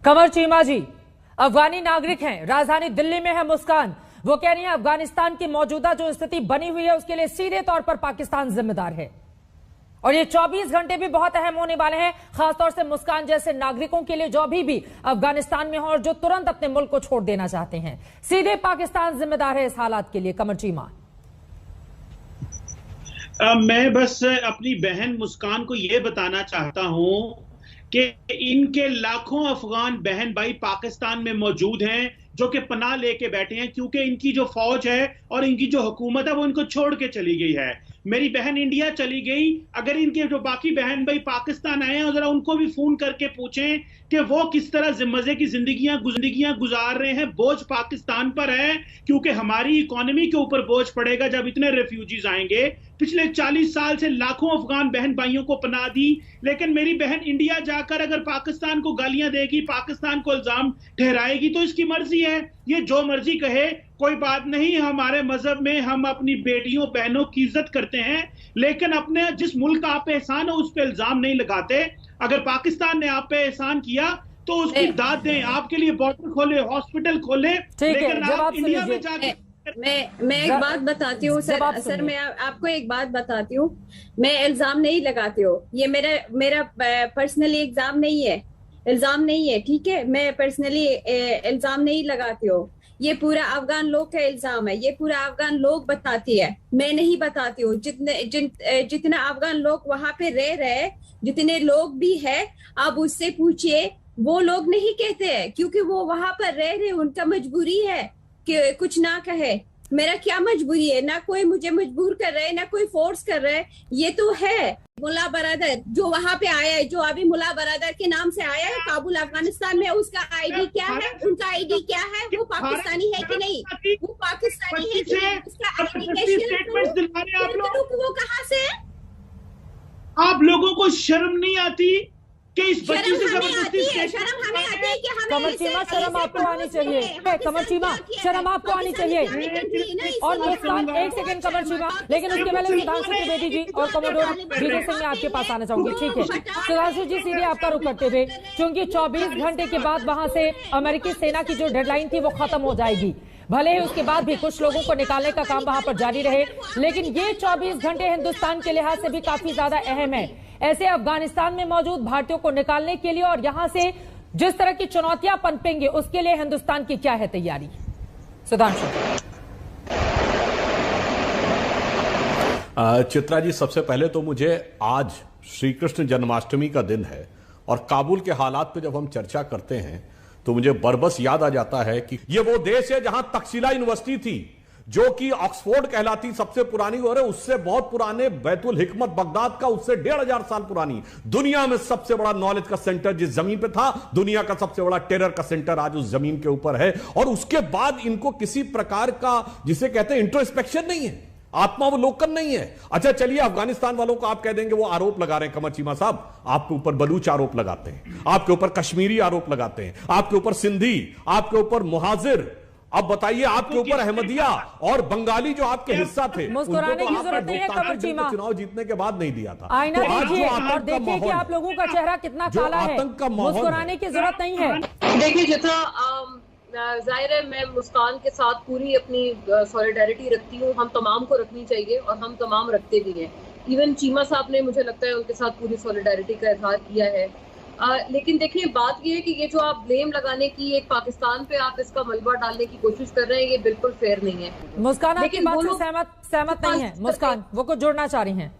कंवर चीमा जी अफगानी नागरिक हैं, राजधानी दिल्ली में है मुस्कान। वो कह रही हैं अफगानिस्तान की मौजूदा जो स्थिति बनी हुई है उसके लिए सीधे तौर पर पाकिस्तान जिम्मेदार है और ये 24 घंटे भी बहुत अहम होने वाले हैं, खासतौर से मुस्कान जैसे नागरिकों के लिए जो भी अफगानिस्तान में हो और जो तुरंत अपने मुल्क को छोड़ देना चाहते हैं। सीधे पाकिस्तान जिम्मेदार है इस हालात के लिए। कंवर चीमा, मैं बस अपनी बहन मुस्कान को यह बताना चाहता हूं कि इनके लाखों अफगान बहन भाई पाकिस्तान में मौजूद हैं जो कि पनाह लेके बैठे हैं, क्योंकि इनकी जो फौज है और इनकी जो हुकूमत है वो इनको छोड़ के चली गई है। मेरी बहन इंडिया चली गई, अगर इनके जो बाकी बहन भाई पाकिस्तान आए हैं जरा उनको भी फोन करके पूछें कि वो किस तरह मजे की जिंदगियां गुजार रहे हैं। बोझ पाकिस्तान पर है, क्योंकि हमारी इकोनॉमी के ऊपर बोझ पड़ेगा जब इतने रेफ्यूजीज आएंगे। पिछले 40 साल से लाखों अफगान बहन भाइयों को पनाह दी, लेकिन मेरी बहन इंडिया जाकर अगर पाकिस्तान को गालियां देगी, पाकिस्तान को इल्जाम ठहराएगी तो इसकी मर्जी है, ये जो मर्जी कहे, कोई बात नहीं। हमारे मजहब में हम अपनी बेटियों बहनों की इज्जत करते हैं, लेकिन अपने जिस मुल्क का आप पे एहसान हो उस पे इल्जाम नहीं लगाते। अगर पाकिस्तान ने आप पे एहसान किया तो उसकी दाद दें, आपके लिए बॉर्डर खोले, हॉस्पिटल खोले, लेकिन आप इंडिया में जाके मैं एक बात बताती हूँ सर, मैं आपको एक बात बताती हूँ। मैं इल्जाम नहीं लगाती हूँ, ये मेरा पर्सनली इल्जाम नहीं है, ठीक है। मैं पर्सनली इल्जाम नहीं लगाती हूँ, ये पूरा अफगान लोग का इल्जाम है, ये पूरा अफगान लोग बताती है, मैं नहीं बताती हूँ। जितना अफगान लोग वहां पे रह रहे, जितने लोग भी है, आप उससे पूछिए, वो लोग नहीं कहते हैं, क्योंकि वो वहां पर रह रहे, उनका मजबूरी है कि कुछ ना कहे। मेरा क्या मजबूरी है? ना कोई मुझे मजबूर कर रहा है, ना कोई फोर्स कर रहा है। ये तो है मुल्ला बरादर जो वहां पे आया है, जो अभी मुल्ला बरादर के नाम से आया है काबुल अफगानिस्तान में, उसका आईडी क्या है? उनका आईडी क्या है? वो पाकिस्तानी है कि नहीं? वो पाकिस्तानी है कि नहीं? उसका आइडेंटिफिकेशन वो कहाँ से है? आप लोगों को शर्म नहीं आती कि इस बच्ची से जबरदस्ती? शर्म हमें आती है कि हमें कमर चीमा शर्म आपको आनी चाहिए। कमर चीमा शर्म आपको आनी चाहिए। और मुस्कान एक सेकंड कमर चीमा, लेकिन उसके पहले सुधांशु त्रिवेदी जी और कमोडोर विजय सिंह मैं आपके पास आना चाहूंगी, ठीक है? सुधांशु जी सीधे आपका रुख करते हुए, क्योंकि 24 घंटे के बाद वहां से अमेरिकी सेना की जो डेडलाइन थी वो खत्म हो जाएगी, भले ही उसके बाद भी कुछ लोगों को निकालने का काम वहां पर जारी रहे, लेकिन ये 24 घंटे हिंदुस्तान के लिहाज से भी काफी ज्यादा अहम है। ऐसे अफगानिस्तान में मौजूद भारतीयों को निकालने के लिए और यहां से जिस तरह की चुनौतियां पनपेंगे उसके लिए हिंदुस्तान की क्या है तैयारी? सुधांशु। चित्रा जी, सबसे पहले तो मुझे आज श्री कृष्ण जन्माष्टमी का दिन है और काबुल के हालात पे जब हम चर्चा करते हैं तो मुझे बरबस याद आ जाता है कि ये वो देश है जहां तक्षशिला यूनिवर्सिटी थी, जो कि ऑक्सफोर्ड कहलाती सबसे पुरानी, और उससे बहुत पुराने बैतुल हिकमत बगदाद का उससे 1500 साल पुरानी, दुनिया में सबसे बड़ा नॉलेज का सेंटर जिस जमीन पे था, दुनिया का सबसे बड़ा टेरर का सेंटर आज उस जमीन के ऊपर है। और उसके बाद इनको किसी प्रकार का जिसे कहते हैं इंट्रोस्पेक्शन नहीं है, आत्मावलोकन नहीं है। अच्छा चलिए, अफगानिस्तान वालों को आप कह देंगे वो आरोप लगा रहे हैं। कमर चीमा साहब, आपके ऊपर बलूच आरोप लगाते हैं, आपके ऊपर कश्मीरी आरोप लगाते हैं, आपके ऊपर सिंधी, आपके ऊपर मुहाजिर, अब बताइए आपके ऊपर अहमदिया और बंगाली जो आपके हिस्सा थे, मुस्कुराने की जरूरत नहीं है कमर चीमा, चुनाव जीतने के बाद नहीं दिया था। आईना देखिए और देखिए कि आप लोगों का चेहरा कितना काला है, मुस्कुराने की जरूरत नहीं है। देखिए जितना जाहिर है मैं मुस्कान के साथ पूरी अपनी सॉलिडारिटी रखती हूँ, हम तमाम को रखनी चाहिए और हम तमाम रखते भी हैं। इवन चीमा साहब ने मुझे लगता है उनके साथ पूरी सॉलिडारिटी का इजहार किया है। लेकिन देखिए बात ये है कि ये जो आप ब्लेम लगाने की एक पाकिस्तान पे आप इसका मलबा डालने की कोशिश कर रहे हैं, ये बिल्कुल फेयर नहीं है। मुस्कान आपकी बात से सहमत नहीं है? मुस्कान वो कुछ जोड़ना चाह रही हैं?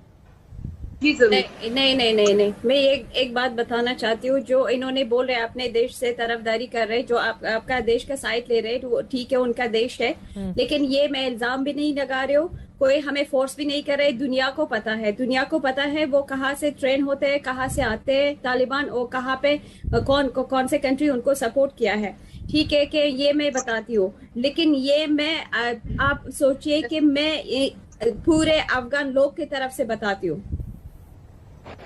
नहीं, मैं एक बात बताना चाहती हूँ। जो इन्होंने बोल रहे अपने देश से तरफदारी कर रहे, जो आपका देश का साइड ले रहे, तो ठीक है, उनका देश है, लेकिन ये मैं इल्जाम भी नहीं लगा रही हूँ, कोई हमें फोर्स भी नहीं कर रहे। दुनिया को पता है वो कहाँ से ट्रेन होते हैं, कहाँ से आते हैं तालिबान, और कहाँ पे कौन से कंट्री उनको सपोर्ट किया है, ठीक है कि ये मैं बताती हूँ। लेकिन ये मैं आप सोचिए कि मैं पूरे अफगान लोग की तरफ से बताती हूँ,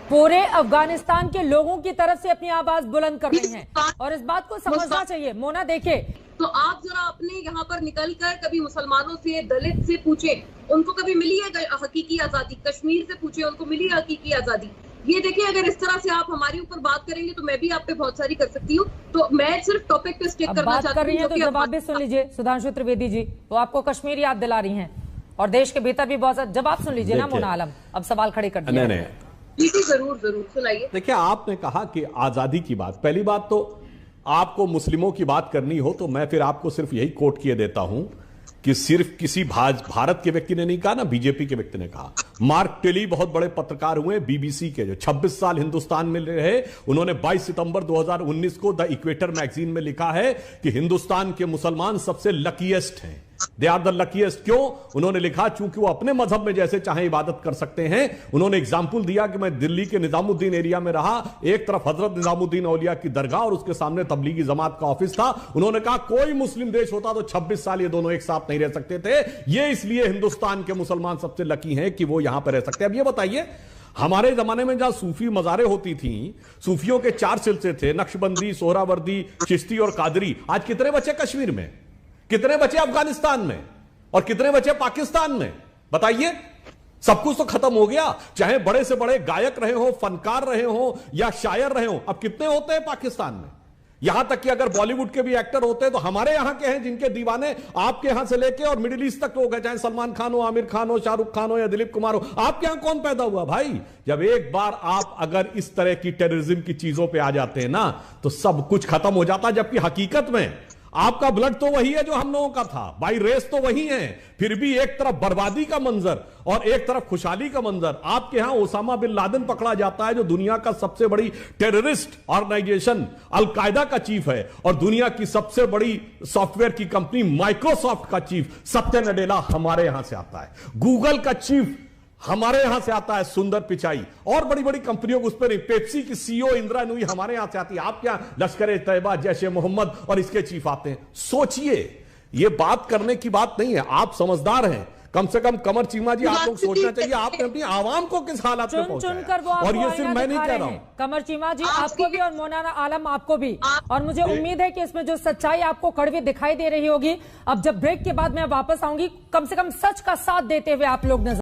पूरे अफगानिस्तान के लोगों की तरफ से अपनी आवाज बुलंद कर रही हैं और इस बात को समझना चाहिए। मोना देखे तो आप जरा अपने यहाँ पर निकल कर कभी मुसलमानों से, दलित से पूछे, उनको कभी मिली है हकीकी आजादी? कश्मीर से पूछे, उनको मिली है हकीकी आजादी? ये देखिए, अगर इस तरह से आप हमारे ऊपर बात करेंगे तो मैं भी आप पे बहुत सारी कर सकती हूँ। तो मैं सिर्फ टॉपिक पे स्टिक करना चाहती हूँ। कर रही हैं तो जवाब भी सुन लीजिए सुधांशु त्रिवेदी जी, वो आपको कश्मीर याद दिला रही हैं और देश के भीतर भी बहुत, जवाब सुन लीजिए ना मोना आलम, अब सवाल खड़े कर दिए। नहीं, जरूर जरूर सुनाइए। देखिए, आपने कहा कि आजादी की बात, पहली बात तो आपको मुस्लिमों की बात करनी हो तो मैं फिर आपको सिर्फ यही कोट किए देता हूं कि सिर्फ किसी भारत के व्यक्ति ने नहीं कहा ना, बीजेपी के व्यक्ति ने कहा। मार्क टेली बहुत बड़े पत्रकार हुए बीबीसी के, जो 26 साल हिंदुस्तान में रहे, उन्होंने 22 सितंबर 2019 को द इक्वेटर मैगजीन में लिखा है कि हिंदुस्तान के मुसलमान सबसे लकीएस्ट हैं, दे आर द लकीएस्ट। क्यों? उन्होंने लिखा चूंकि वो अपने मजहब में जैसे चाहे इबादत कर सकते हैं। उन्होंने एग्जाम्पल दिया कि मैं दिल्ली के निजामुद्दीन एरिया में रहा, एक तरफ हजरत निजामुद्दीन औलिया की दरगाह और उसके सामने तबलीगी जमात का ऑफिस था। उन्होंने कहा कोई मुस्लिम देश होता तो 26 साल ये दोनों एक साथ नहीं रह सकते थे। ये इसलिए हिंदुस्तान के मुसलमान सबसे लकी हैं कि वो यहां पर रह सकते हैं। अब ये बताइए, हमारे जमाने में जहां सूफी मजारे होती थी, सूफियों के 4 सिलसिले थे, नक्शबंदी, सोहरावर्दी, चिश्ती और कादरी। आज कितने बचे कश्मीर में, कितने बचे अफगानिस्तान में और कितने बचे पाकिस्तान में? बताइए। सब कुछ तो खत्म हो गया। चाहे बड़े से बड़े गायक रहे हो, फनकार रहे हो या शायर रहे हो, अब कितने होते हैं पाकिस्तान में? यहां तक कि अगर बॉलीवुड के भी एक्टर होते हैं तो हमारे यहां के हैं जिनके दीवाने आपके यहां से लेके और मिडिल ईस्ट तक लोग हैं, चाहे सलमान खान हो, आमिर खान हो, शाहरुख खान हो या दिलीप कुमार हो। आपके यहां कौन पैदा हुआ भाई? जब एक बार आप अगर इस तरह की टेररिज्म की चीजों पे आ जाते हैं ना, तो सब कुछ खत्म हो जाता है। जबकि हकीकत में आपका ब्लड तो वही है जो हम लोगों का था, बाई रेस तो वही है, फिर भी एक तरफ बर्बादी का मंजर और एक तरफ खुशहाली का मंजर। आपके यहां ओसामा बिन लादेन पकड़ा जाता है, जो दुनिया का सबसे बड़ी टेररिस्ट ऑर्गेनाइजेशन अलकायदा का चीफ है, और दुनिया की सबसे बड़ी सॉफ्टवेयर की कंपनी माइक्रोसॉफ्ट का चीफ सत्य नडेला हमारे यहां से आता है, गूगल का चीफ हमारे यहां से आता है सुंदर पिचाई, और बड़ी बड़ी कंपनियों को उस पर, पेप्सी की सीईओ इंदिरा नूई हमारे यहां से आती है। आप क्या लश्कर तैयबा, जैशे मोहम्मद और इसके चीफ आते हैं? सोचिए, ये बात करने की बात नहीं है। आप समझदार हैं, कम से कम कमर चीमा जी आप लोग सोचना चाहिए आपने अपनी आवाम को किस हालात में पहुंचाया। और ये सिर्फ मैं नहीं कह रहा हूं, कमर चीमा जी आपको भी और मोनाना आलम आपको भी। और मुझे उम्मीद है कि इसमें जो सच्चाई आपको कड़वी दिखाई दे रही होगी, अब जब ब्रेक के बाद मैं वापस आऊंगी, कम से कम सच का साथ देते हुए आप लोग नजर